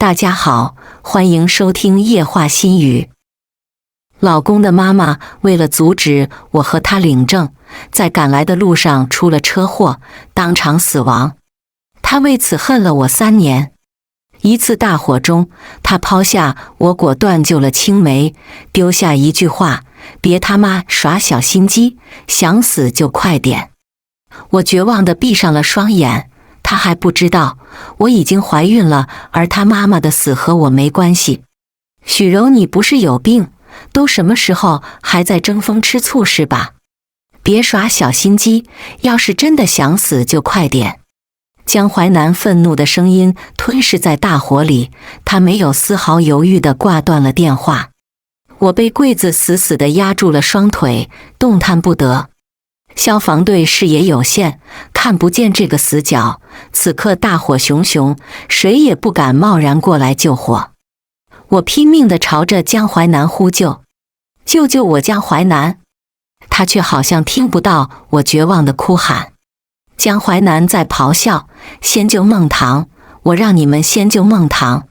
大家好，欢迎收听夜话心语。老公的妈妈为了阻止我和他领证，在赶来的路上出了车祸，当场死亡。他为此恨了我3年。一次大火中，他抛下我，果断救了青梅，丢下一句话：别他妈耍小心机，想死就快点。我绝望地闭上了双眼，他还不知道我已经怀孕了，而他妈妈的死和我没关系。许柔，你不是有病？都什么时候还在争风吃醋是吧？别耍小心机，要是真的想死就快点。江淮南愤怒的声音吞噬在大火里，他没有丝毫犹豫地挂断了电话。我被柜子死死地压住了双腿，动弹不得。消防队视野有限，看不见这个死角。此刻大火熊熊，谁也不敢贸然过来救火。我拼命地朝着江淮南呼救：救救我江淮南！他却好像听不到我绝望的哭喊。江淮南在咆哮：先救孟棠，我让你们先救孟棠。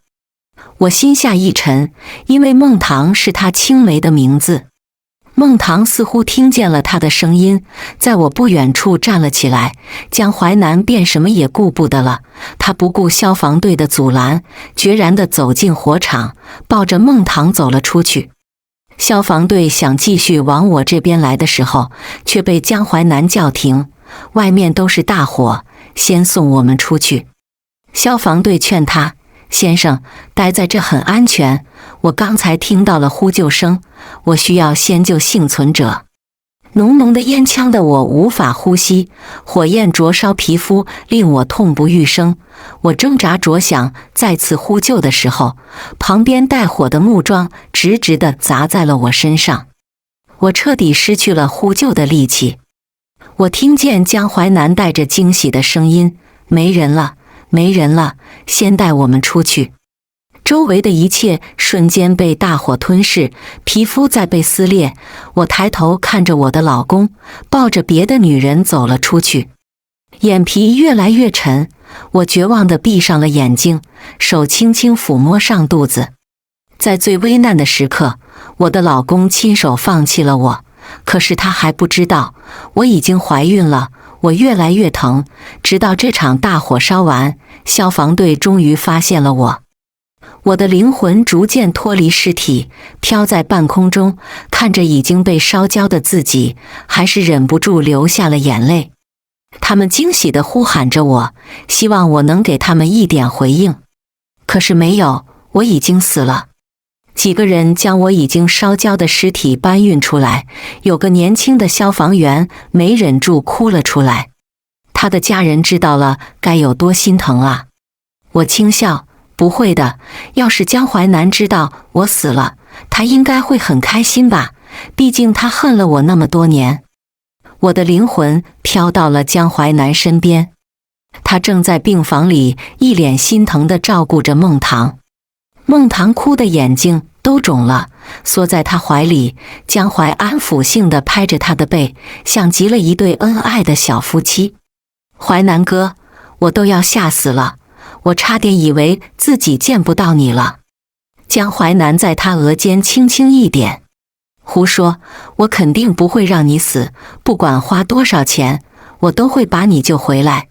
我心下一沉，因为孟棠是他青梅的名字。孟棠似乎听见了他的声音，在我不远处站了起来。江淮南便什么也顾不得了，他不顾消防队的阻拦，决然地走进火场，抱着孟棠走了出去。消防队想继续往我这边来的时候，却被江淮南叫停：外面都是大火，先送我们出去。消防队劝他：先生，待在这很安全，我刚才听到了呼救声，我需要先救幸存者。浓浓的烟呛得我无法呼吸，火焰灼烧皮肤，令我痛不欲生。我挣扎着想再次呼救的时候，旁边带火的木桩直直地砸在了我身上，我彻底失去了呼救的力气。我听见江淮南带着惊喜的声音：没人了，没人了，先带我们出去。周围的一切瞬间被大火吞噬，皮肤在被撕裂。我抬头看着我的老公，抱着别的女人走了出去。眼皮越来越沉，我绝望地闭上了眼睛，手轻轻抚摸上肚子。在最危难的时刻，我的老公亲手放弃了我，可是他还不知道，我已经怀孕了。我越来越疼，直到这场大火烧完，消防队终于发现了我。我的灵魂逐渐脱离尸体，飘在半空中，看着已经被烧焦的自己，还是忍不住流下了眼泪。他们惊喜地呼喊着我，希望我能给他们一点回应。可是没有，我已经死了。几个人将我已经烧焦的尸体搬运出来，有个年轻的消防员没忍住哭了出来。他的家人知道了该有多心疼啊！我轻笑：不会的，要是江淮南知道我死了，他应该会很开心吧，毕竟他恨了我那么多年。我的灵魂飘到了江淮南身边，他正在病房里一脸心疼地照顾着孟棠。孟棠哭的眼睛都肿了，缩在他怀里，江淮安抚性地拍着他的背，像极了一对恩爱的小夫妻。淮南哥，我都要吓死了，我差点以为自己见不到你了。江淮南在他额间轻轻一点：胡说，我肯定不会让你死，不管花多少钱，我都会把你救回来。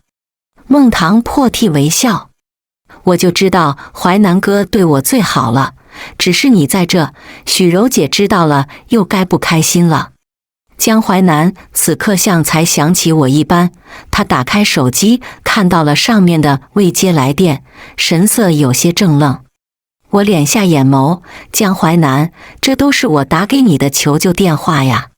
孟棠破涕为笑：我就知道淮南哥对我最好了，只是你在这，许柔姐知道了又该不开心了。江淮南此刻像才想起我一般，他打开手机，看到了上面的未接来电，神色有些怔愣。我敛下眼眸：江淮南，这都是我打给你的求救电话呀。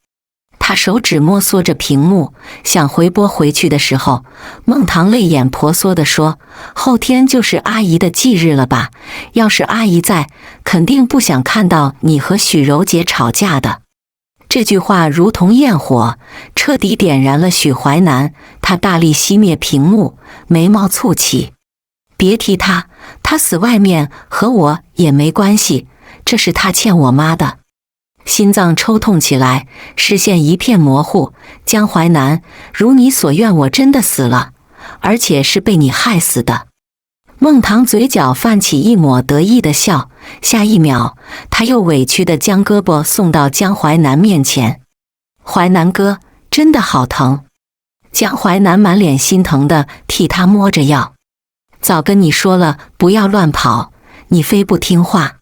他手指摩挲着屏幕，想回拨回去的时候，孟棠泪眼婆娑地说：后天就是阿姨的忌日了吧？要是阿姨在，肯定不想看到你和许柔姐吵架的。这句话如同焰火，彻底点燃了许淮南。他大力熄灭屏幕，眉毛蹙起：别提他，他死外面和我也没关系，这是他欠我妈的。心脏抽痛起来，视线一片模糊。江淮南，如你所愿，我真的死了，而且是被你害死的。孟棠嘴角泛起一抹得意的笑，下一秒，他又委屈地将胳膊送到江淮南面前。淮南哥，真的好疼。江淮南满脸心疼地替他摸着腰。早跟你说了，不要乱跑，你非不听话。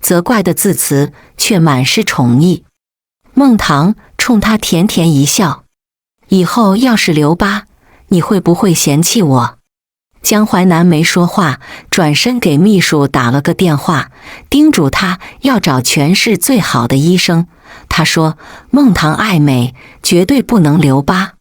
责怪的字词却满是宠溺。孟棠冲他甜甜一笑，以后要是留疤，你会不会嫌弃我？江淮南没说话，转身给秘书打了个电话，叮嘱他要找全市最好的医生。他说孟棠爱美，绝对不能留疤。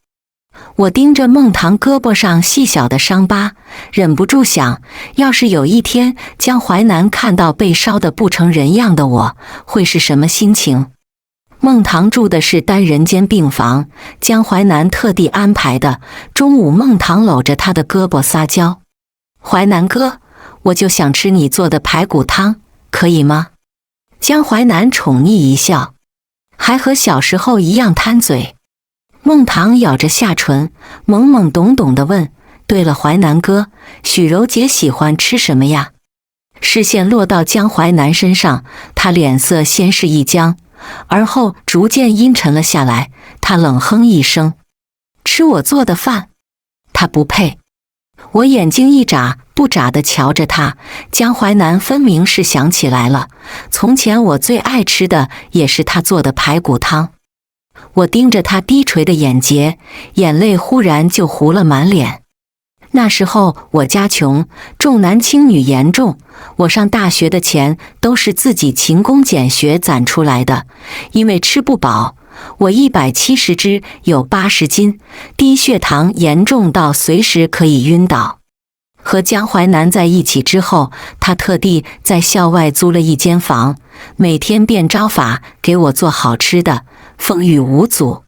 我盯着孟棠胳膊上细小的伤疤，忍不住想，要是有一天江淮南看到被烧得不成人样的我，会是什么心情？孟棠住的是单人间病房，江淮南特地安排的。中午，孟棠搂着他的胳膊撒娇：“淮南哥，我就想吃你做的排骨汤，可以吗？”江淮南宠溺一笑，还和小时候一样贪嘴。孟棠咬着下唇，懵懵懂懂地问：“对了，淮南哥，许柔姐喜欢吃什么呀？”视线落到江淮南身上，他脸色先是一僵，而后逐渐阴沉了下来。他冷哼一声：“吃我做的饭？他不配。”我眼睛一眨不眨地瞧着他，江淮南分明是想起来了，从前我最爱吃的也是他做的排骨汤。我盯着他低垂的眼睫，眼泪忽然就糊了满脸。那时候我家穷，重男轻女严重，我上大学的钱都是自己勤工俭学攒出来的。因为吃不饱，我170只有80斤，低血糖严重到随时可以晕倒。和江淮南在一起之后，他特地在校外租了一间房，每天变招法给我做好吃的，风雨无阻。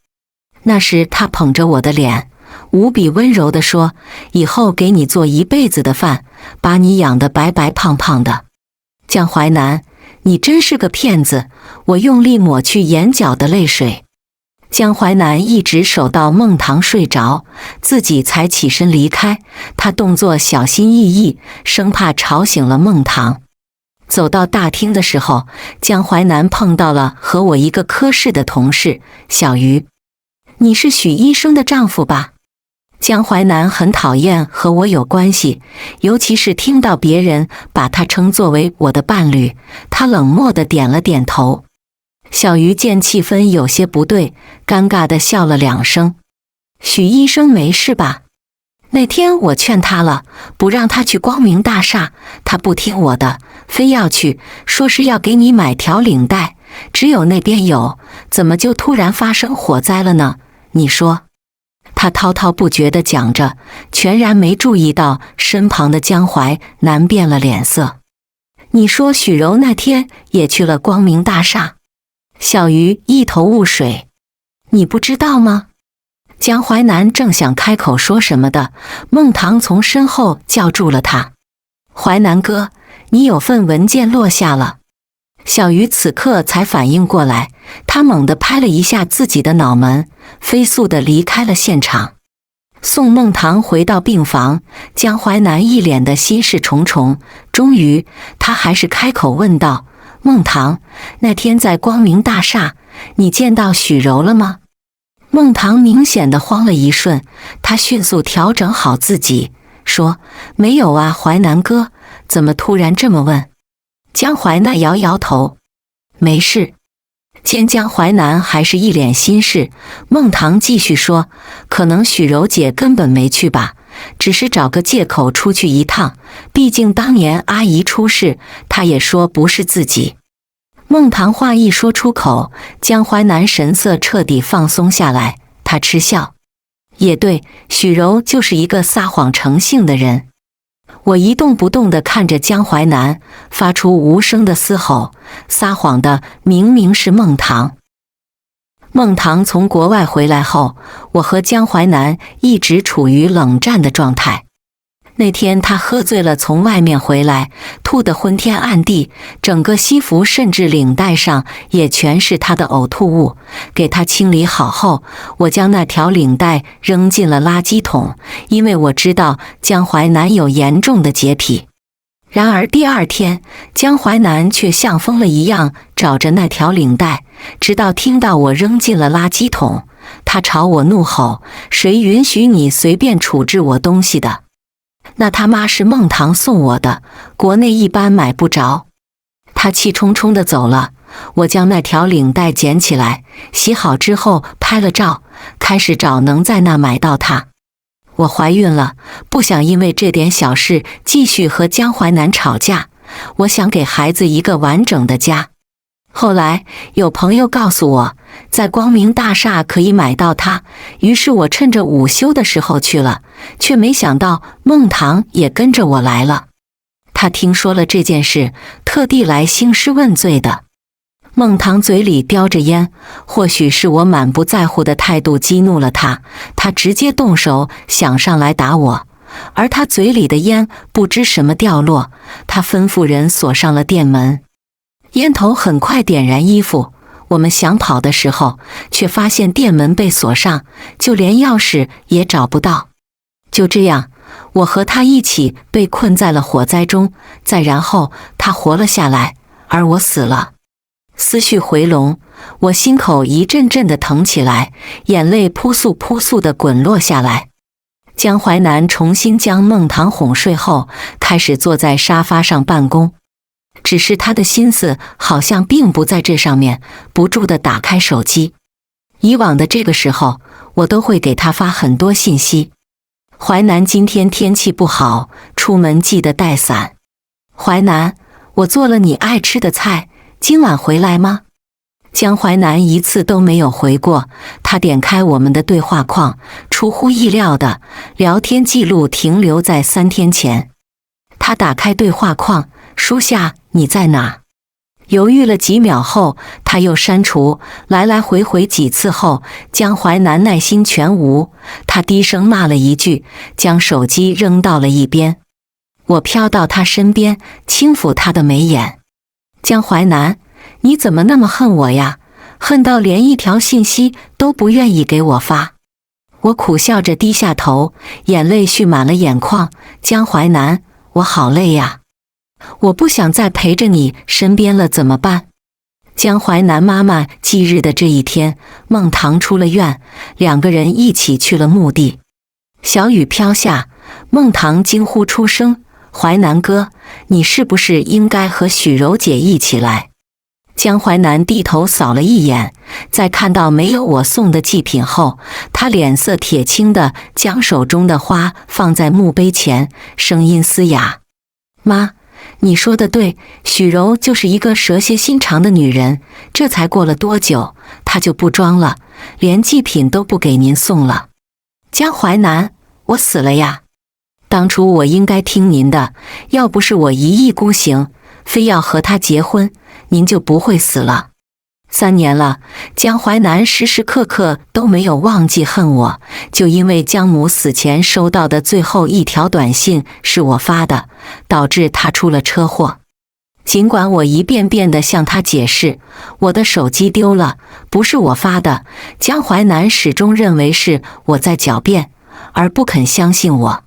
那时他捧着我的脸，无比温柔地说：“以后给你做一辈子的饭，把你养得白白胖胖的。”江淮南，你真是个骗子！我用力抹去眼角的泪水。江淮南一直守到孟棠睡着，自己才起身离开。他动作小心翼翼，生怕吵醒了孟棠。走到大厅的时候，江淮南碰到了和我一个科室的同事小鱼。“你是许医生的丈夫吧？”江淮南很讨厌和我有关系，尤其是听到别人把他称作为我的伴侣。他冷漠地点了点头。小鱼见气氛有些不对，尴尬地笑了2声。“许医生没事吧？那天我劝他了，不让他去光明大厦，他不听我的，非要去，说是要给你买条领带，只有那边有，怎么就突然发生火灾了呢？你说？”他滔滔不绝地讲着，全然没注意到身旁的江淮南变了脸色。“你说许柔那天也去了光明大厦？”小鱼一头雾水。“你不知道吗？”江淮南正想开口说什么的，孟棠从身后叫住了他：“淮南哥，你有份文件落下了。”小鱼此刻才反应过来，他猛地拍了一下自己的脑门，飞速地离开了现场。送孟棠回到病房，江淮南一脸的心事重重。终于，他还是开口问道：“孟棠，那天在光明大厦，你见到许柔了吗？”孟棠明显的慌了一瞬，她迅速调整好自己，说：“没有啊，淮南哥，怎么突然这么问？”江淮南摇摇头：“没事。”见江淮南还是一脸心事，孟棠继续说：“可能许柔姐根本没去吧，只是找个借口出去一趟，毕竟当年阿姨出事，她也说不是自己。”孟棠话一说出口，江淮南神色彻底放松下来，他嗤笑：“也对，许柔就是一个撒谎成性的人。”我一动不动地看着江淮南，发出无声的嘶吼。撒谎的明明是孟棠。孟棠从国外回来后，我和江淮南一直处于冷战的状态。那天他喝醉了，从外面回来，吐得昏天暗地，整个西服甚至领带上也全是他的呕吐物。给他清理好后，我将那条领带扔进了垃圾桶，因为我知道江淮南有严重的洁癖。然而第二天，江淮南却像疯了一样找着那条领带，直到听到我扔进了垃圾桶，他朝我怒吼：“谁允许你随便处置我东西的？那他妈是孟堂送我的，国内一般买不着。”他气冲冲地走了。我将那条领带捡起来，洗好之后拍了照，开始找能在那买到它。我怀孕了，不想因为这点小事继续和江淮南吵架，我想给孩子一个完整的家。后来有朋友告诉我，在光明大厦可以买到它，于是我趁着午休的时候去了，却没想到孟堂也跟着我来了。他听说了这件事，特地来兴师问罪的。孟堂嘴里叼着烟，或许是我满不在乎的态度激怒了他，他直接动手想上来打我，而他嘴里的烟不知什么掉落，他吩咐人锁上了店门。烟头很快点燃衣服，我们想跑的时候，却发现店门被锁上，就连钥匙也找不到。就这样，我和他一起被困在了火灾中，再然后他活了下来，而我死了。思绪回笼，我心口一阵阵的疼起来，眼泪扑簌扑簌地滚落下来。江淮南重新将孟堂哄睡后，开始坐在沙发上办公，只是他的心思好像并不在这上面，不住地打开手机。以往的这个时候，我都会给他发很多信息。淮南，今天天气不好，出门记得带伞。淮南，我做了你爱吃的菜，今晚回来吗？江淮南一次都没有回过。他点开我们的对话框，出乎意料的，聊天记录停留在3天前。他打开对话框，书下你在哪？犹豫了几秒后，他又删除，来来回回几次后，江淮南耐心全无，他低声骂了一句，将手机扔到了一边。我飘到他身边，轻抚他的眉眼。江淮南，你怎么那么恨我呀？恨到连一条信息都不愿意给我发。我苦笑着低下头，眼泪蓄满了眼眶。江淮南，我好累呀，我不想再陪着你身边了，怎么办？江淮南妈妈忌日的这一天，孟堂出了院，2个人一起去了墓地。小雨飘下，孟堂惊呼出声：“淮南哥，你是不是应该和许柔姐一起来？”江淮南低头扫了一眼，在看到没有我送的祭品后，他脸色铁青地将手中的花放在墓碑前，声音嘶哑：“妈，你说的对，许柔就是一个蛇蝎心肠的女人，这才过了多久，她就不装了，连祭品都不给您送了。江淮南，我死了呀！当初我应该听您的，要不是我一意孤行，非要和他结婚，您就不会死了。3年了，江淮南时时刻刻都没有忘记恨我，就因为江母死前收到的最后一条短信是我发的，导致他出了车祸。尽管我一遍遍地向他解释，我的手机丢了，不是我发的，江淮南始终认为是我在狡辩，而不肯相信我。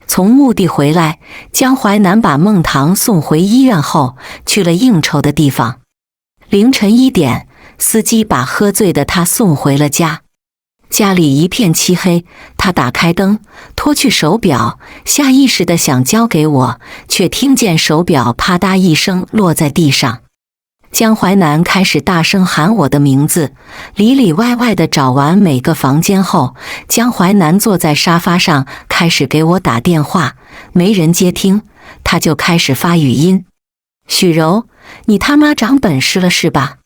从墓地回来，江淮南把孟堂送回医院后，去了应酬的地方。凌晨1点，司机把喝醉的他送回了家。家里一片漆黑，他打开灯，脱去手表，下意识地想交给我，却听见手表啪嗒一声落在地上。江淮南开始大声喊我的名字，里里外外地找完每个房间后，江淮南坐在沙发上开始给我打电话，没人接听，他就开始发语音：“许柔，你他妈长本事了是吧？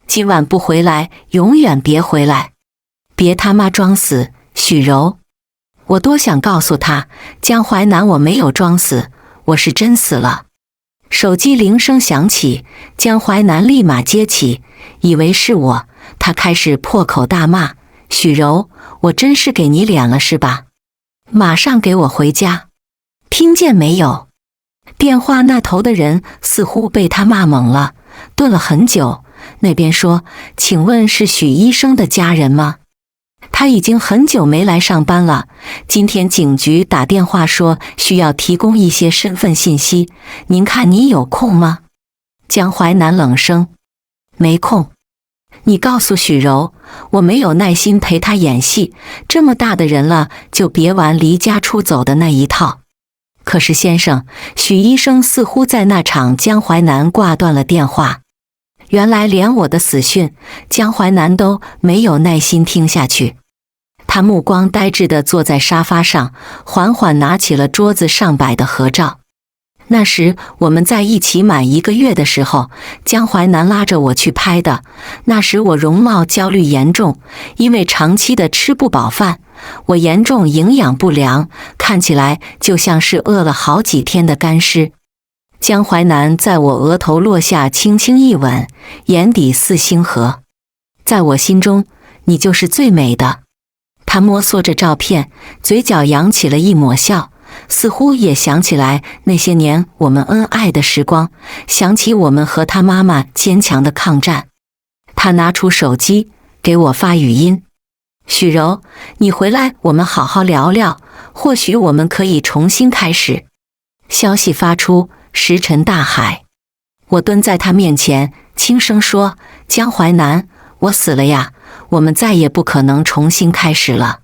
今晚不回来，永远别回来，别他妈装死，许柔。”我多想告诉他，江淮南，我没有装死，我是真死了。手机铃声响起，江淮南立马接起，以为是我，他开始破口大骂：“许柔，我真是给你脸了是吧？马上给我回家！”听见没有？电话那头的人似乎被他骂懵了，顿了很久。那边说：请问是许医生的家人吗？他已经很久没来上班了，今天警局打电话说需要提供一些身份信息，您看你有空吗？江淮南冷声：没空。你告诉许柔，我没有耐心陪他演戏，这么大的人了，就别玩离家出走的那一套。可是先生，许医生似乎在那场江淮南挂断了电话。原来连我的死讯，江淮南都没有耐心听下去。他目光呆滞地坐在沙发上，缓缓拿起了桌子上摆的合照。那时我们在一起满1个月的时候，江淮南拉着我去拍的。那时我容貌焦虑严重，因为长期的吃不饱饭，我严重营养不良，看起来就像是饿了好几天的干尸。江淮南在我额头落下轻轻一吻，眼底似星河。在我心中，你就是最美的。他摸索着照片，嘴角扬起了一抹笑，似乎也想起来那些年我们恩爱的时光，想起我们和他妈妈坚强的抗战。他拿出手机给我发语音：许柔，你回来我们好好聊聊，或许我们可以重新开始。消息发出，石沉大海。我蹲在他面前，轻声说：江淮南，我死了呀，我们再也不可能重新开始了。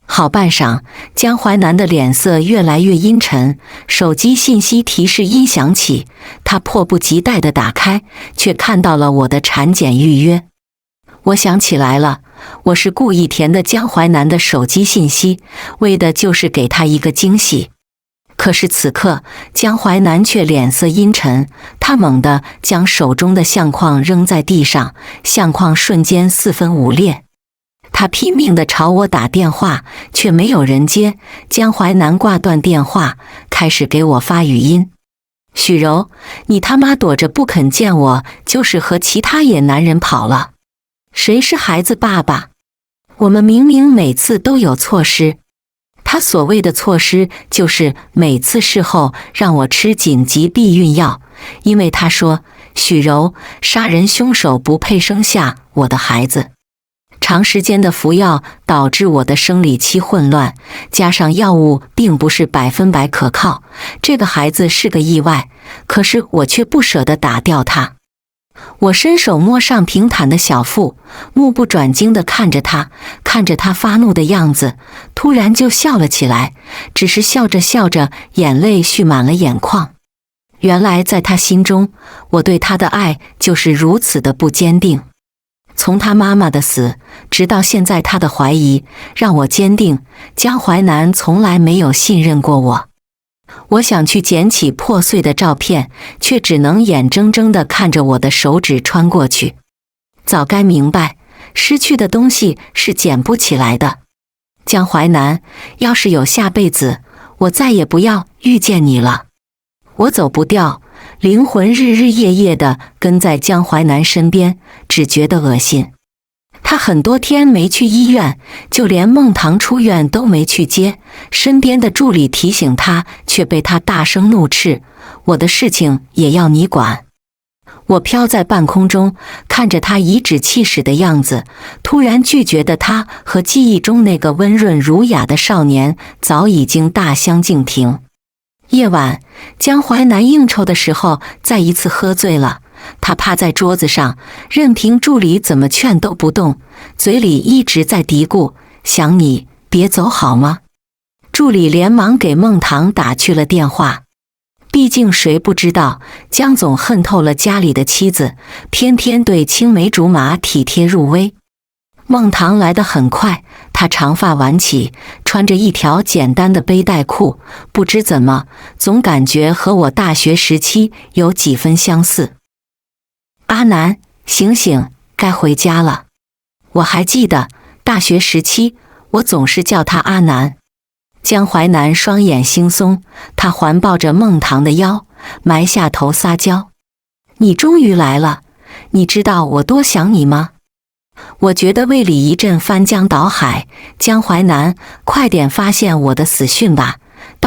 好半晌，江淮南的脸色越来越阴沉，手机信息提示音响起，他迫不及待地打开，却看到了我的产检预约。我想起来了，我是故意填的江淮南的手机信息，为的就是给他一个惊喜。可是此刻，江淮南却脸色阴沉，他猛地将手中的相框扔在地上，相框瞬间4分5裂。他拼命地朝我打电话，却没有人接。江淮南挂断电话，开始给我发语音：许柔，你他妈躲着不肯见我，就是和其他野男人跑了。谁是孩子爸爸？我们明明每次都有措施。他所谓的措施，就是每次事后让我吃紧急避孕药，因为他说，许柔，杀人凶手不配生下我的孩子。长时间的服药导致我的生理期混乱，加上药物并不是100%可靠，这个孩子是个意外，可是我却不舍得打掉他。我伸手摸上平坦的小腹，目不转睛地看着他，看着他发怒的样子，突然就笑了起来，只是笑着笑着，眼泪蓄满了眼眶。原来在他心中，我对他的爱就是如此的不坚定。从他妈妈的死，直到现在他的怀疑，让我坚定，江淮南从来没有信任过我。我想去捡起破碎的照片，却只能眼睁睁地看着我的手指穿过去。早该明白，失去的东西是捡不起来的。江淮南，要是有下辈子，我再也不要遇见你了。我走不掉，灵魂日日夜夜地跟在江淮南身边，只觉得恶心。他很多天没去医院，就连孟棠出院都没去接，身边的助理提醒他，却被他大声怒斥：我的事情也要你管。我飘在半空中，看着他颐指气使的样子，突然拒绝的他和记忆中那个温润儒雅的少年早已经大相径庭。夜晚，江淮南应酬的时候再一次喝醉了，他趴在桌子上，任凭助理怎么劝都不动，嘴里一直在嘀咕：想你，别走好吗？助理连忙给孟棠打去了电话。毕竟谁不知道，江总恨透了家里的妻子，偏偏对青梅竹马体贴入微。孟棠来得很快，她长发挽起，穿着一条简单的背带裤，不知怎么，总感觉和我大学时期有几分相似。阿南，醒醒，该回家了。我还记得，大学时期，我总是叫他阿南。江淮南双眼惺忪，他环抱着孟棠的腰，埋下头撒娇：你终于来了，你知道我多想你吗？我觉得胃里一阵翻江倒海，江淮南，快点发现我的死讯吧，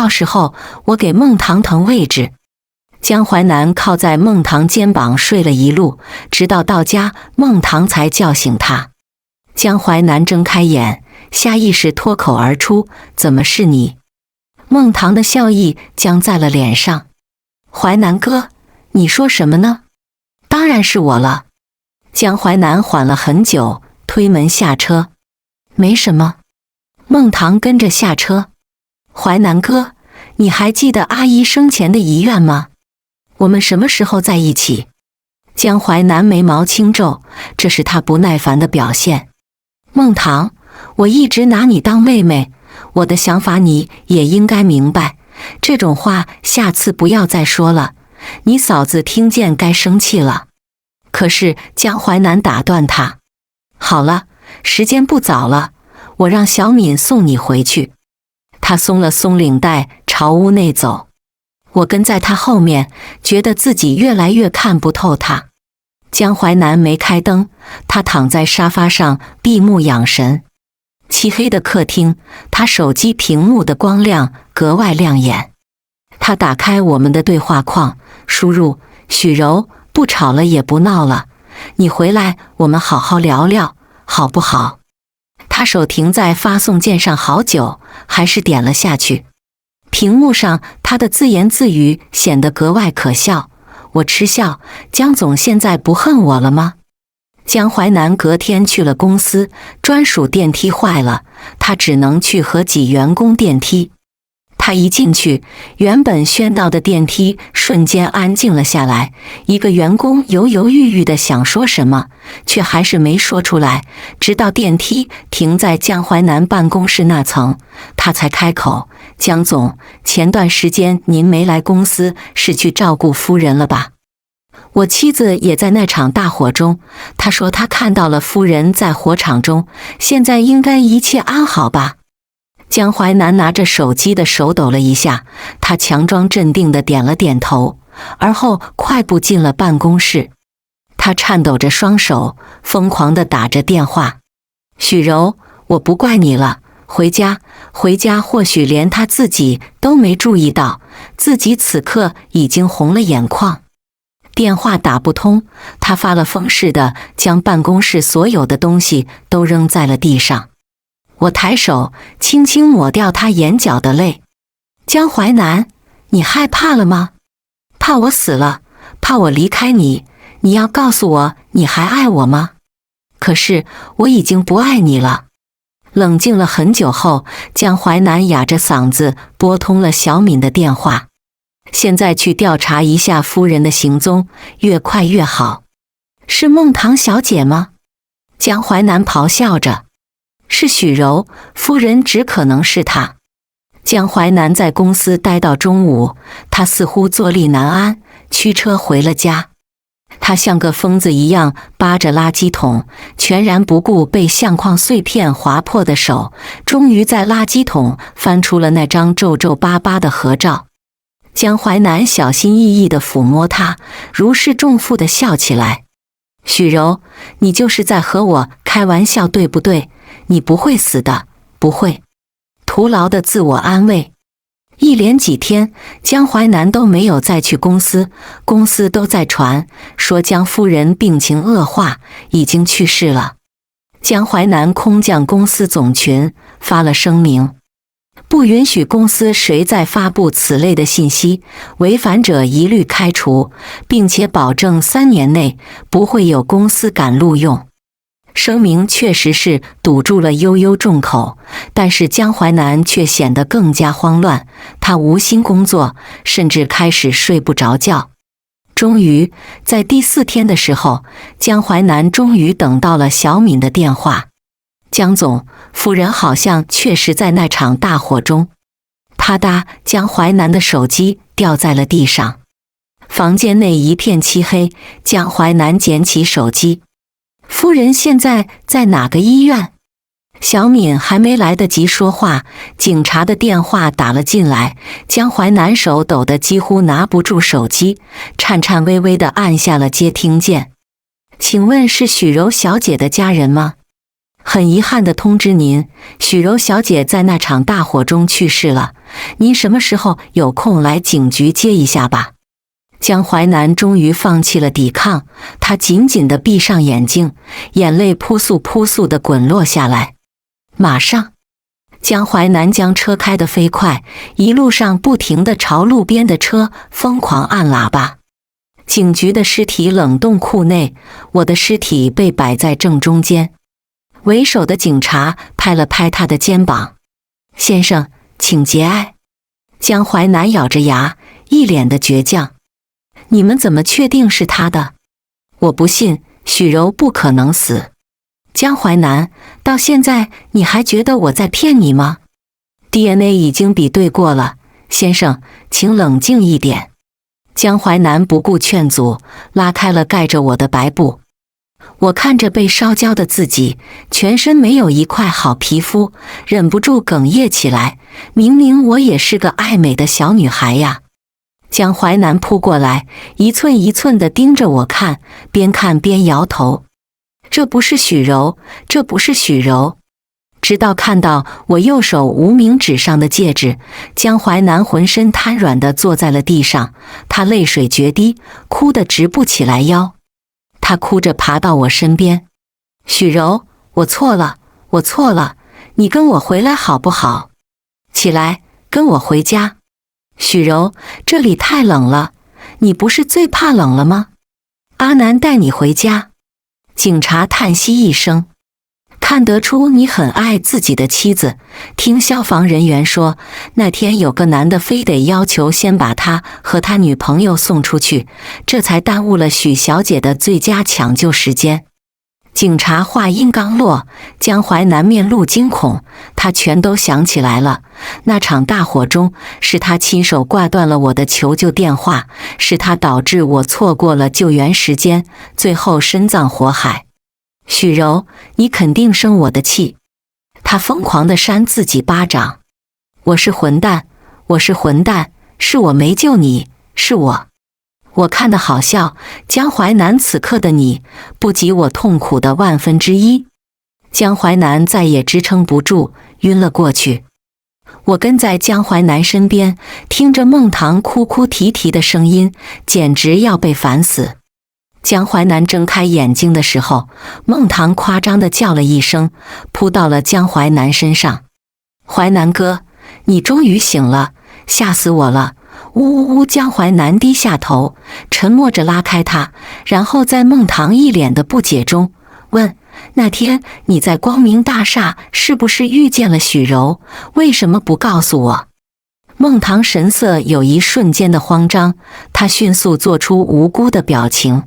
到时候我给孟堂腾位置。江淮南靠在孟堂肩膀睡了一路，直到到家，孟堂才叫醒他。江淮南睁开眼，下意识脱口而出：“怎么是你？”孟堂的笑意僵在了脸上。淮南哥，你说什么呢？当然是我了。江淮南缓了很久，推门下车。没什么。孟堂跟着下车。淮南哥，你还记得阿姨生前的遗愿吗？我们什么时候在一起？江淮南眉毛轻皱，这是他不耐烦的表现。孟堂，我一直拿你当妹妹，我的想法你也应该明白，这种话下次不要再说了，你嫂子听见该生气了。可是江淮南打断他：“好了，时间不早了，我让小敏送你回去。”他松了松领带，朝屋内走。我跟在他后面，觉得自己越来越看不透他。江淮南没开灯，他躺在沙发上闭目养神。漆黑的客厅，他手机屏幕的光亮格外亮眼。他打开我们的对话框，输入：“许柔，不吵了也不闹了，你回来我们好好聊聊，好不好？”他手停在发送键上好久，还是点了下去。屏幕上他的自言自语显得格外可笑。我嗤笑：“江总现在不恨我了吗？”江淮南隔天去了公司，专属电梯坏了，他只能去和挤员工电梯。他一进去，原本喧闹的电梯瞬间安静了下来。一个员工犹犹豫豫地想说什么，却还是没说出来，直到电梯停在江淮南办公室那层，他才开口：“江总，前段时间您没来公司，是去照顾夫人了吧？我妻子也在那场大火中，他说他看到了夫人在火场中，现在应该一切安好吧？”江淮南拿着手机的手抖了一下，他强装镇定地点了点头，而后快步进了办公室。他颤抖着双手，疯狂地打着电话：“许柔，我不怪你了，回家。”回家或许连他自己都没注意到，自己此刻已经红了眼眶。电话打不通，他发了疯似的将办公室所有的东西都扔在了地上。我抬手轻轻抹掉他眼角的泪。江淮南，你害怕了吗？怕我死了，怕我离开你，你要告诉我你还爱我吗？可是我已经不爱你了。冷静了很久后，江淮南哑着嗓子拨通了小敏的电话。现在去调查一下夫人的行踪，越快越好。是孟堂小姐吗？江淮南咆哮着。是许柔，夫人只可能是她。江淮南在公司待到中午，他似乎坐立难安，驱车回了家。他像个疯子一样扒着垃圾桶，全然不顾被相框碎片划破的手，终于在垃圾桶翻出了那张皱皱巴巴的合照。江淮南小心翼翼地抚摸他，如释重负地笑起来：“许柔，你就是在和我开玩笑，对不对？你不会死的，不会。”徒劳的自我安慰。一连几天，江淮南都没有再去公司，公司都在传说江夫人病情恶化，已经去世了。江淮南空降公司总群，发了声明，不允许公司谁再发布此类的信息，违反者一律开除，并且保证3年内不会有公司敢录用。声明确实是堵住了悠悠众口，但是江淮南却显得更加慌乱，他无心工作，甚至开始睡不着觉。终于在第4天的时候，江淮南终于等到了小敏的电话：“江总，夫人好像确实在那场大火中。”啪嗒，江淮南的手机掉在了地上。房间内一片漆黑，江淮南捡起手机：“夫人现在在哪个医院？”小敏还没来得及说话，警察的电话打了进来。江淮南手抖得几乎拿不住手机，颤颤巍巍地按下了接听键。“请问是许柔小姐的家人吗？”很遗憾地通知您，许柔小姐在那场大火中去世了。您什么时候有空来警局接一下吧。江淮南终于放弃了抵抗，他紧紧地闭上眼睛，眼泪扑簌扑簌地滚落下来。马上，江淮南将车开得飞快，一路上不停地朝路边的车疯狂按喇叭。警局的尸体冷冻库内，我的尸体被摆在正中间。为首的警察拍了拍他的肩膀：“先生，请节哀。”江淮南咬着牙，一脸的倔强：“你们怎么确定是他的？我不信，许柔不可能死。”江淮南，到现在你还觉得我在骗你吗？ DNA 已经比对过了，先生，请冷静一点。江淮南不顾劝阻，拉开了盖着我的白布。我看着被烧焦的自己，全身没有一块好皮肤，忍不住哽咽起来。明明我也是个爱美的小女孩呀！江淮南扑过来，一寸一寸地盯着我看边摇头：“这不是许柔，这不是许柔。”直到看到我右手无名指上的戒指，江淮南浑身瘫软地坐在了地上，他泪水决堤，哭得直不起来腰。他哭着爬到我身边：“许柔，我错了，我错了，你跟我回来好不好？起来，跟我回家。许柔，这里太冷了，你不是最怕冷了吗？阿南带你回家。”警察叹息一声：“看得出你很爱自己的妻子。听消防人员说，那天有个男的非得要求先把他和他女朋友送出去，这才耽误了许小姐的最佳抢救时间。”警察话音刚落，江淮南面露惊恐，他全都想起来了。那场大火中，是他亲手挂断了我的求救电话，是他导致我错过了救援时间，最后身葬火海。许柔，你肯定生我的气。他疯狂地扇自己巴掌：“我是混蛋，我是混蛋，是我没救你，是我。我看得好笑，江淮南，此刻的你不及我痛苦的1/1000。”江淮南再也支撑不住，晕了过去。我跟在江淮南身边，听着孟棠哭哭啼啼的声音，简直要被烦死。江淮南睁开眼睛的时候，孟棠夸张地叫了一声，扑到了江淮南身上：“淮南哥，你终于醒了，吓死我了！”呜呜呜！江淮南低下头，沉默着拉开他，然后在孟棠一脸的不解中问：“那天你在光明大厦是不是遇见了许柔？为什么不告诉我？”孟棠神色有一瞬间的慌张，她迅速做出无辜的表情：“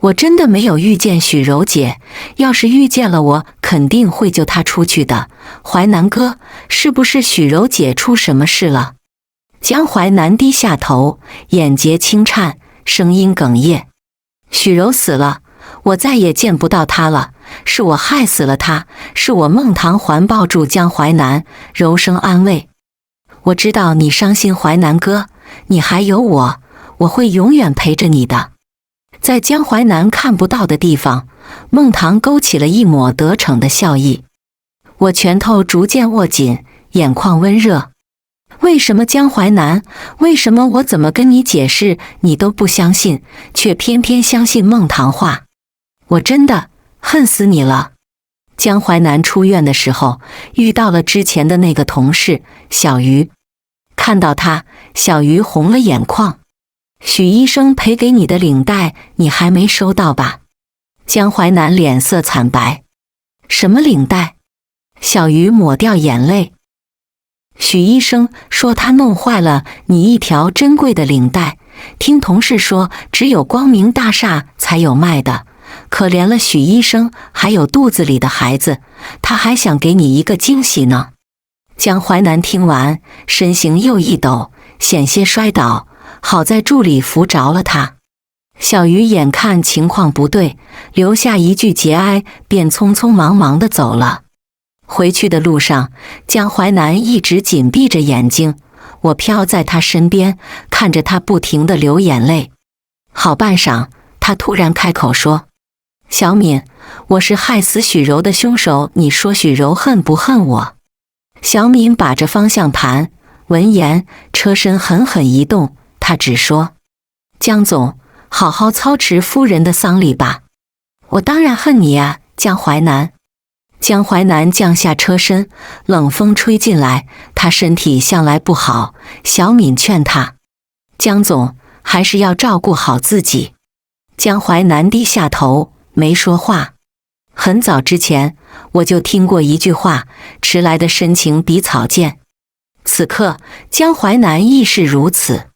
我真的没有遇见许柔姐，要是遇见了，我肯定会救她出去的。淮南哥，是不是许柔姐出什么事了？”江淮南低下头，眼睫轻颤，声音哽咽：“许柔死了，我再也见不到她了，是我害死了她，是我。”孟棠环抱住江淮南，柔声安慰：“我知道你伤心，淮南哥，你还有我，我会永远陪着你的。”在江淮南看不到的地方，孟棠勾起了一抹得逞的笑意。我拳头逐渐握紧，眼眶温热。为什么江淮南？为什么我怎么跟你解释你都不相信，却偏偏相信孟棠话？我真的恨死你了。江淮南出院的时候，遇到了之前的那个同事小鱼，看到他，小鱼红了眼眶：“许医生赔给你的领带，你还没收到吧？”江淮南脸色惨白：“什么领带？”小鱼抹掉眼泪：“许医生说他弄坏了你一条珍贵的领带，听同事说只有光明大厦才有卖的。可怜了许医生还有肚子里的孩子，他还想给你一个惊喜呢。”江淮南听完，身形又一抖，险些摔倒，好在助理扶着了他。小鱼眼看情况不对，留下一句节哀，便匆匆忙忙地走了。回去的路上，江淮南一直紧闭着眼睛，我飘在他身边，看着他不停地流眼泪。好半晌，他突然开口说：“小敏，我是害死许柔的凶手，你说许柔恨不恨我？小敏把着方向盘，闻言，车身狠狠一动，她只说：江总，好好操持夫人的丧礼吧。我当然恨你啊，江淮南。江淮南降下车身，冷风吹进来，他身体向来不好。小敏劝他：江总，还是要照顾好自己。江淮南低下头，没说话。很早之前，我就听过一句话：迟来的深情比草贱。此刻，江淮南亦是如此。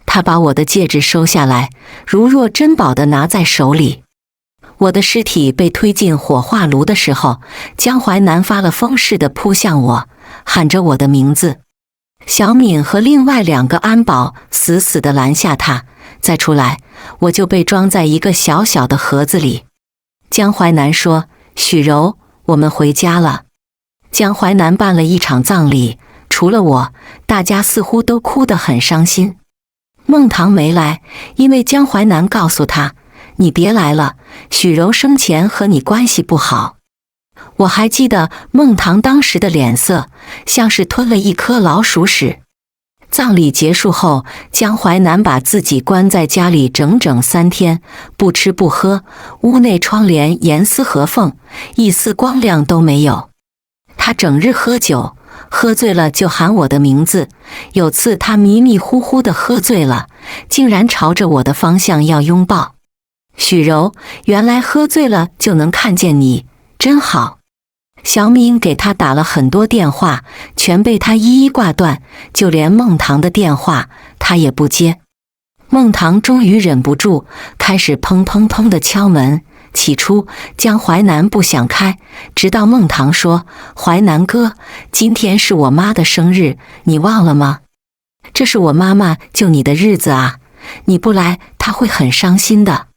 他把我的戒指收下来，如若珍宝地拿在手里。我的尸体被推进火化炉的时候，江淮南发了疯似的扑向我，喊着我的名字。小敏和另外2个安保死死地拦下他，再出来，我就被装在一个小小的盒子里。江淮南说：许柔，我们回家了。江淮南办了一场葬礼，除了我，大家似乎都哭得很伤心。孟棠没来，因为江淮南告诉他：你别来了，许柔生前和你关系不好。我还记得孟棠当时的脸色，像是吞了一颗老鼠屎。葬礼结束后，江淮南把自己关在家里整整3天，不吃不喝，屋内窗帘严丝合缝，一丝光亮都没有。他整日喝酒，喝醉了就喊我的名字。有次他迷迷糊糊地喝醉了，竟然朝着我的方向要拥抱。许柔，原来喝醉了就能看见你，真好。小敏给他打了很多电话，全被他一一挂断，就连孟棠的电话他也不接。孟棠终于忍不住，开始砰砰砰地敲门。起初江淮南不想开，直到孟棠说：淮南哥，今天是我妈的生日，你忘了吗？这是我妈妈救你的日子啊，你不来她会很伤心的。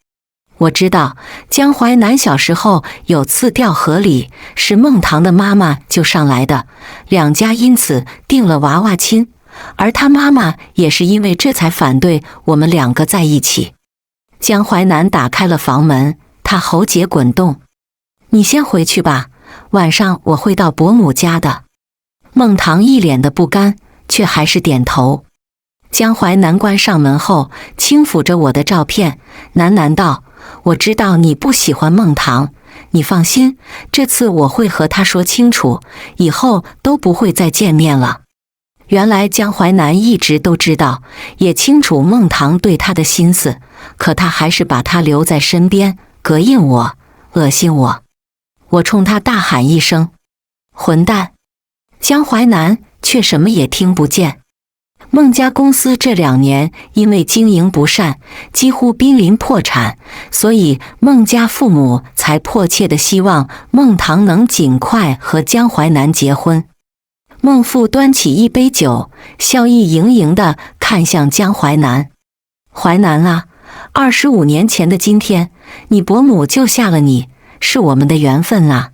我知道江淮南小时候有次掉河里，是孟棠的妈妈救上来的，2家因此定了娃娃亲，而他妈妈也是因为这才反对我们2个在一起。江淮南打开了房门，他喉结滚动：你先回去吧，晚上我会到伯母家的。孟棠一脸的不甘，却还是点头。江淮南关上门后，轻抚着我的照片，喃喃道：我知道你不喜欢孟棠，你放心，这次我会和他说清楚，以后都不会再见面了。原来江淮南一直都知道，也清楚孟棠对他的心思，可他还是把他留在身边，膈应我，恶心我。我冲他大喊一声：混蛋！江淮南却什么也听不见。孟家公司这2年因为经营不善，几乎濒临破产，所以孟家父母才迫切地希望孟棠能尽快和江淮南结婚。孟父端起一杯酒，笑意盈盈地看向江淮南：淮南啊，25年前的今天，你伯母救下了你，是我们的缘分啊。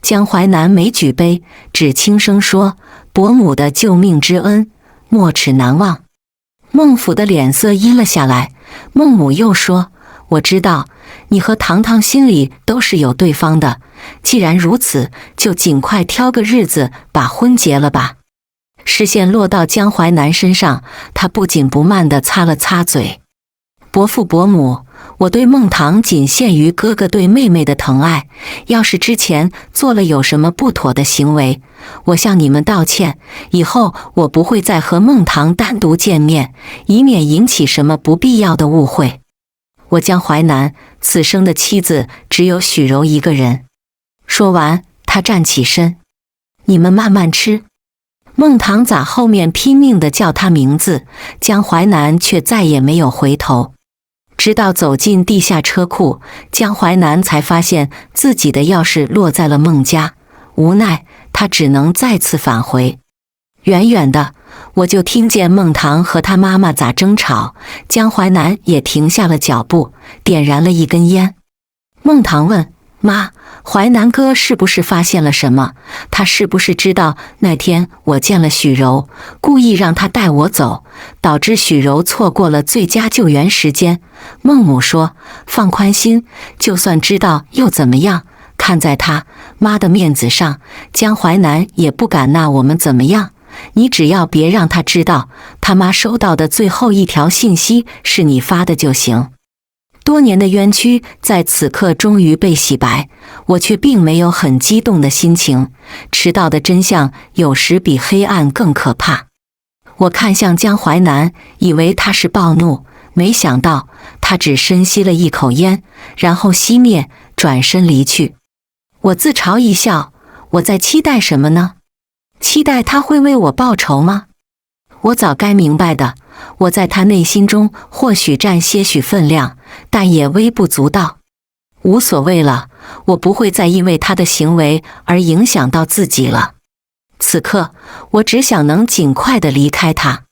江淮南没举杯，只轻声说：伯母的救命之恩，没齿难忘。孟府的脸色阴了下来，孟母又说：我知道你和堂堂心里都是有对方的，既然如此，就尽快挑个日子把婚结了吧。视线落到江淮南身上，他不紧不慢地擦了擦嘴：伯父伯母，我对孟棠仅限于哥哥对妹妹的疼爱，要是之前做了有什么不妥的行为，我向你们道歉，以后我不会再和孟棠单独见面，以免引起什么不必要的误会。我江淮南此生的妻子只有许柔一个人。说完，他站起身：你们慢慢吃。孟棠在后面拼命地叫他名字，江淮南却再也没有回头。直到走进地下车库，江淮南才发现自己的钥匙落在了孟家，无奈他只能再次返回。远远的，我就听见孟棠和他妈妈咋争吵，江淮南也停下了脚步，点燃了一根烟。孟棠问：妈，淮南哥是不是发现了什么？他是不是知道那天我见了许柔，故意让他带我走，导致许柔错过了最佳救援时间？孟母说：放宽心，就算知道又怎么样？看在他妈的面子上，江淮南也不敢拿我们怎么样。你只要别让他知道他妈收到的最后一条信息是你发的就行。多年的冤屈在此刻终于被洗白，我却并没有很激动的心情。迟到的真相有时比黑暗更可怕。我看向江淮南，以为他是暴怒，没想到他只深吸了一口烟，然后熄灭，转身离去。我自嘲一笑，我在期待什么呢？期待他会为我报仇吗？我早该明白的，我在他内心中或许占些许分量，但也微不足道。无所谓了，我不会再因为他的行为而影响到自己了。此刻，我只想能尽快地离开他。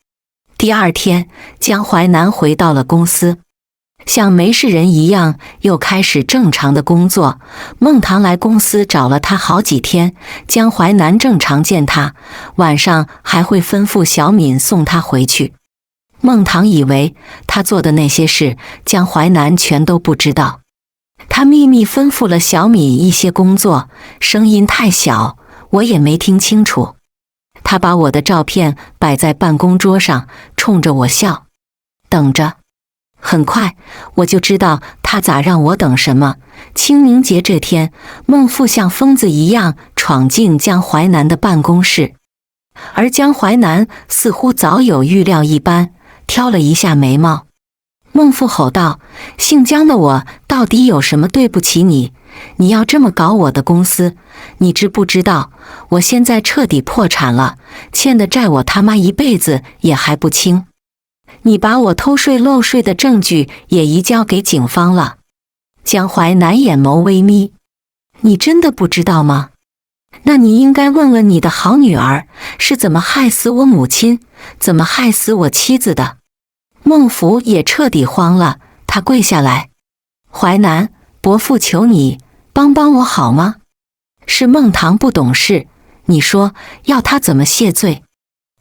第二天，江淮南回到了公司，像没事人一样又开始正常的工作。孟棠来公司找了他好几天，江淮南正常见他，晚上还会吩咐小敏送他回去。孟棠以为他做的那些事，江淮南全都不知道。他秘密吩咐了小敏一些工作，声音太小，我也没听清楚。他把我的照片摆在办公桌上，冲着我笑，等着。很快我就知道他咋让我等什么。清明节这天，孟父像疯子一样闯进江淮南的办公室，而江淮南似乎早有预料一般，挑了一下眉毛。孟父吼道：姓江的我到底有什么对不起你？你要这么搞我的公司，你知不知道我现在彻底破产了，欠的债我他妈一辈子也还不清。你把我偷税漏税的证据也移交给警方了。江淮南眼眸微眯，你真的不知道吗？那你应该问问你的好女儿是怎么害死我母亲，怎么害死我妻子的。孟府也彻底慌了，他跪下来：淮南，伯父求你帮帮我好吗？是孟棠不懂事，你说要他怎么谢罪？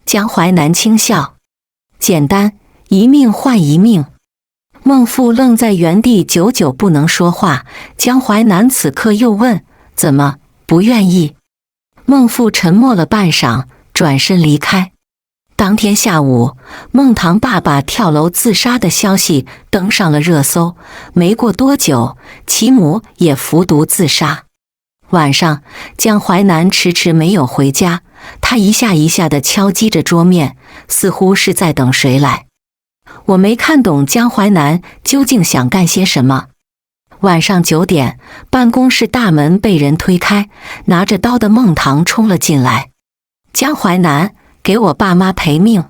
江淮南轻笑：简单，一命换一命。孟父愣在原地，久久不能说话。江淮南此刻又问：怎么不愿意？孟父沉默了半晌，转身离开。当天下午，孟棠爸爸跳楼自杀的消息登上了热搜。没过多久，其母也服毒自杀。晚上，江淮南迟迟没有回家，他一下一下地敲击着桌面，似乎是在等谁来。我没看懂江淮南究竟想干些什么。晚上9点，办公室大门被人推开，拿着刀的孟棠冲了进来。江淮南，给我爸妈赔命！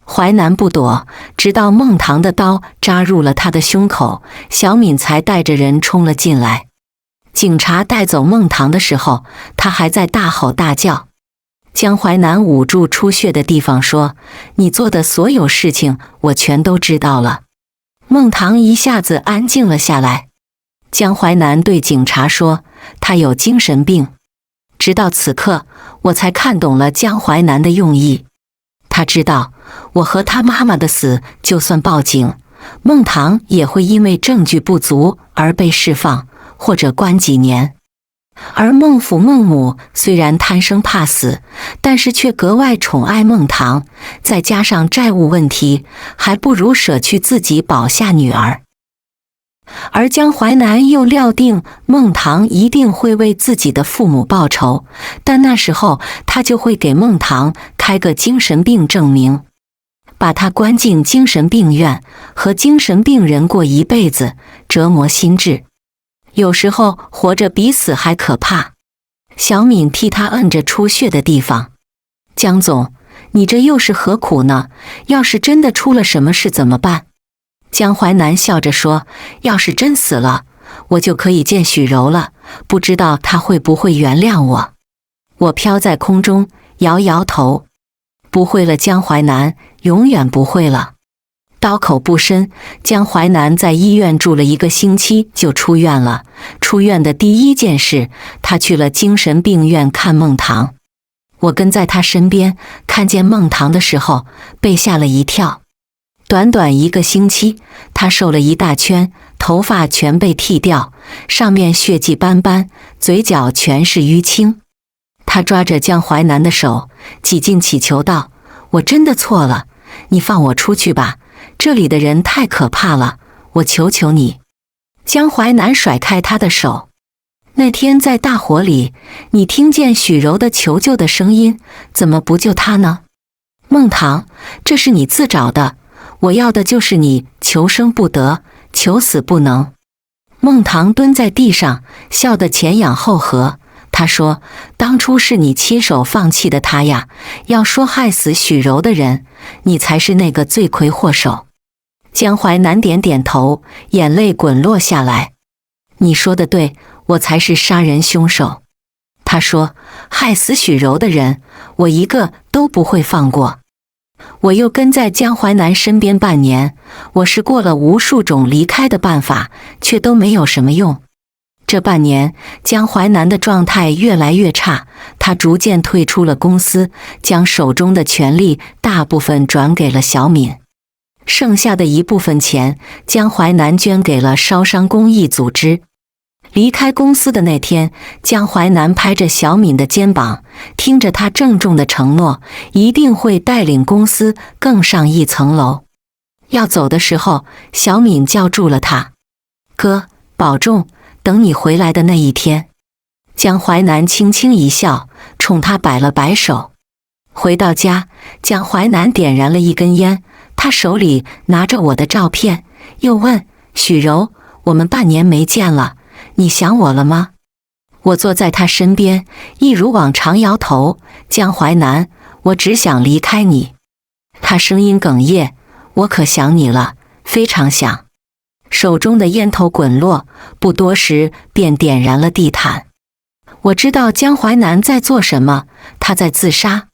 淮南不躲，直到孟棠的刀扎入了他的胸口，小敏才带着人冲了进来。警察带走孟棠的时候，他还在大吼大叫。江淮南捂住出血的地方说：你做的所有事情我全都知道了。孟棠一下子安静了下来。江淮南对警察说：他有精神病。直到此刻，我才看懂了江淮南的用意。他知道我和他妈妈的死，就算报警，孟棠也会因为证据不足而被释放，或者关几年。而孟府孟母虽然贪生怕死，但是却格外宠爱孟棠，再加上债务问题，还不如舍去自己保下女儿。而江淮南又料定孟棠一定会为自己的父母报仇，但那时候他就会给孟棠开个精神病证明，把他关进精神病院，和精神病人过一辈子，折磨心智。有时候活着比死还可怕。小敏替他摁着出血的地方。江总，你这又是何苦呢？要是真的出了什么事怎么办？江淮南笑着说：要是真死了，我就可以见许柔了，不知道他会不会原谅我。我飘在空中，摇摇头。不会了，江淮南，永远不会了。刀口不深，江淮南在医院住了1个星期就出院了。出院的第一件事，他去了精神病院看孟棠。我跟在他身边，看见孟棠的时候，被吓了一跳。短短1个星期，他瘦了一大圈，头发全被剃掉，上面血迹斑斑，嘴角全是淤青。他抓着江淮南的手，几近乞求道：“我真的错了，你放我出去吧，这里的人太可怕了，我求求你。”江淮南甩开他的手。那天在大火里，你听见许柔的求救的声音，怎么不救她呢？孟棠，这是你自找的，我要的就是你求生不得，求死不能。孟棠蹲在地上，笑得前仰后合。他说：“当初是你亲手放弃的他呀，要说害死许柔的人，你才是那个罪魁祸首。”江淮南点点头，眼泪滚落下来。你说的对，我才是杀人凶手。他说：“害死许柔的人，我一个都不会放过。”我又跟在江淮南身边半年，我试过了无数种离开的办法，却都没有什么用。这半年，江淮南的状态越来越差，他逐渐退出了公司，将手中的权力大部分转给了小敏。剩下的一部分钱，江淮南捐给了烧伤公益组织。离开公司的那天，江淮南拍着小敏的肩膀，听着他郑重的承诺，一定会带领公司更上一层楼。要走的时候，小敏叫住了他：“哥，保重，等你回来的那一天。”江淮南轻轻一笑，冲他摆了摆手。回到家，江淮南点燃了一根烟，他手里拿着我的照片，又问：“许柔，我们半年没见了，你想我了吗？”我坐在他身边，一如往常摇头：“江淮南，我只想离开你。”他声音哽咽：“我可想你了，非常想。”手中的烟头滚落，不多时便点燃了地毯。我知道江淮南在做什么，他在自杀。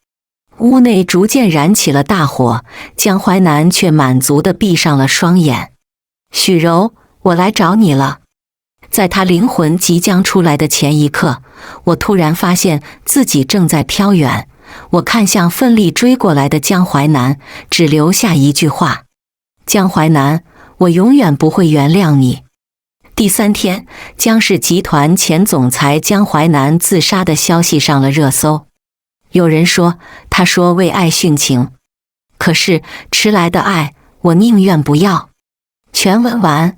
屋内逐渐燃起了大火，江淮南却满足地闭上了双眼。“许柔，我来找你了。”在他灵魂即将出来的前一刻，我突然发现自己正在飘远。我看向奋力追过来的江淮南，只留下一句话：“江淮南，我永远不会原谅你。”第3天，江氏集团前总裁江淮南自杀的消息上了热搜。有人说，他说为爱殉情，可是迟来的爱，我宁愿不要。全文完。